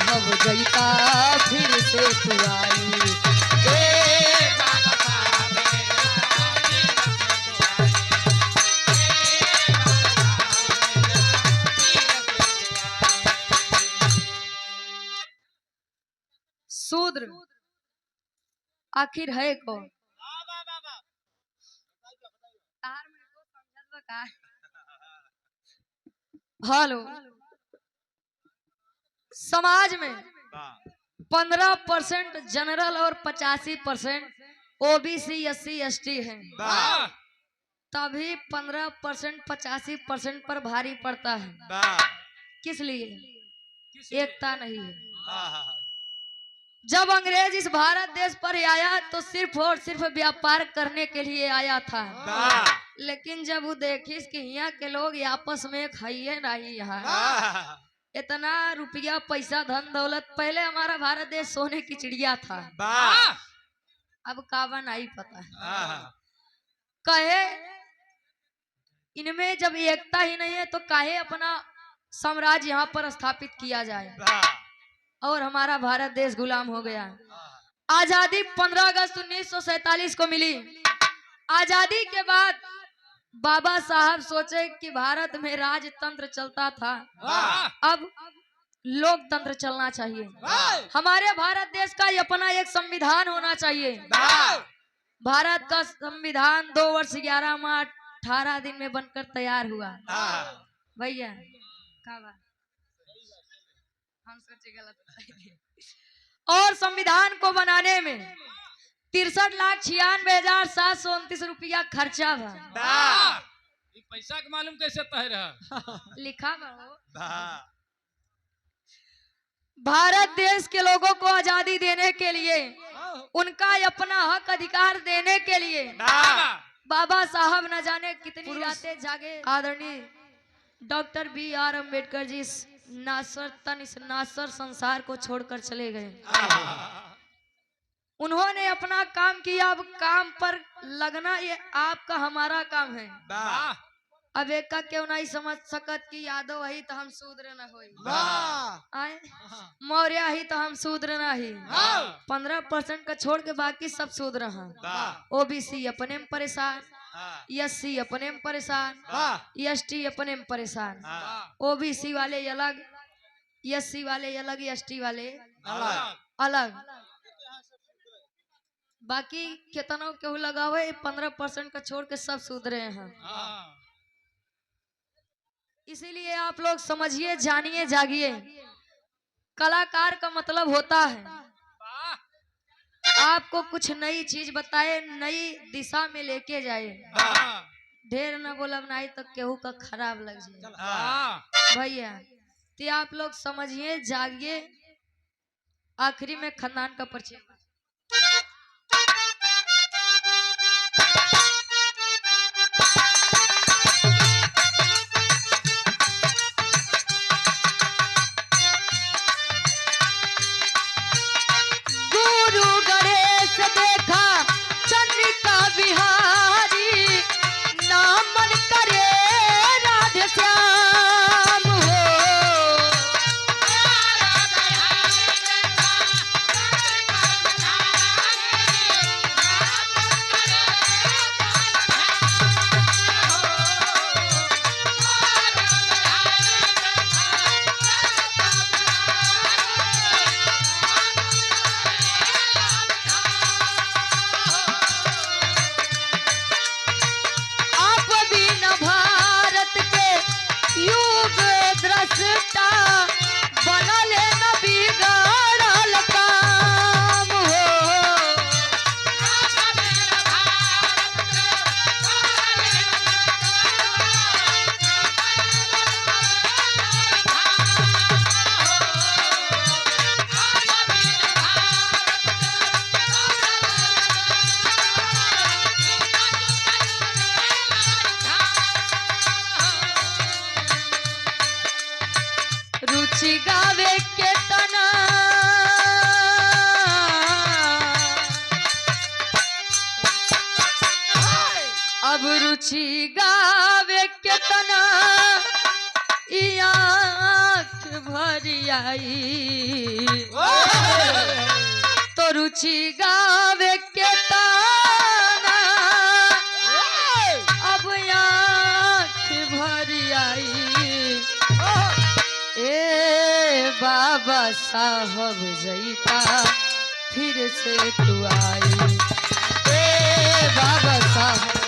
साहब जैता फिर से तू आई। शूद्र आखिर है कौन? हेलो, समाज में 15% जनरल और 85% ओबीसी एससी एसटी है, तभी 15% 85% पर भारी पड़ता है। किस लिए? एकता नहीं है। जब अंग्रेज इस भारत देश पर आया तो सिर्फ और सिर्फ व्यापार करने के लिए आया था, लेकिन जब वो देखी कि यहाँ के लोग आपस में खाइए नहीं, यहाँ इतना रुपया पैसा धन दौलत, पहले हमारा भारत देश सोने की चिड़िया था, अब काबा नहीं पता है। कहे इनमें जब एकता ही नहीं है तो काहे अपना साम्राज्य यहाँ पर स्थापित किया जाए, और हमारा भारत देश गुलाम हो गया। आजादी 15 अगस्त 1947 को मिली। आजादी के बाद बाबा साहब सोचे कि भारत में राजतंत्र चलता था, अब लोकतंत्र चलना चाहिए। हमारे भारत देश का अपना एक संविधान होना चाहिए। भारत का संविधान 2 वर्ष 11 माह 18 दिन में बनकर तैयार हुआ। भैया हम सोचे गलत। और संविधान को बनाने में 63,96,729 रुपया खर्चा था। पैसा के मालूम कैसे तय रहा? लिखा भारत देश के लोगों को आजादी देने के लिए, उनका अपना हक अधिकार देने के लिए बाबा साहब न जाने कितनी रातें जागे। आदरणीय डॉक्टर BR अम्बेडकर जी नासर संसार को छोड़कर चले गए। उन्होंने अपना काम किया, अब काम पर लगना ये आपका हमारा काम है। अब एक का क्यों नहीं समझ सकत कि यादव ही तो हम शूद्र न होई, मौर्य ही तो हम शूद्र नहीं। 15% का छोड़ के बाकी सब शूद्र हैं। ओबीसी अपने में परेशान, एससी अपने में परेशान, एसटी अपने में परेशान। ओबीसी वाले अलग, एससी वाले अलग, एसटी वाले अलग। बाकी कितना केहू लगा हुए 15% का छोड़ के सब सुधरे हैं। इसीलिए आप लोग समझिए, जानिए, जागिए। कलाकार का मतलब होता है आपको कुछ नई चीज बताए, नई दिशा में लेके जाए। ढेर न बोलब नहीं तो केहू का खराब लग जाए भैया। तो आप लोग समझिए, जागिए। आखिरी में खानदान का परिचय। रुचि गावे के तना अब रुचि गावे के तना आँख भरी आई तो रुचि गावे के ताना अब आँख भरी आई ए बाबा साहब जैता फिर से तू आई ए बाबा साहब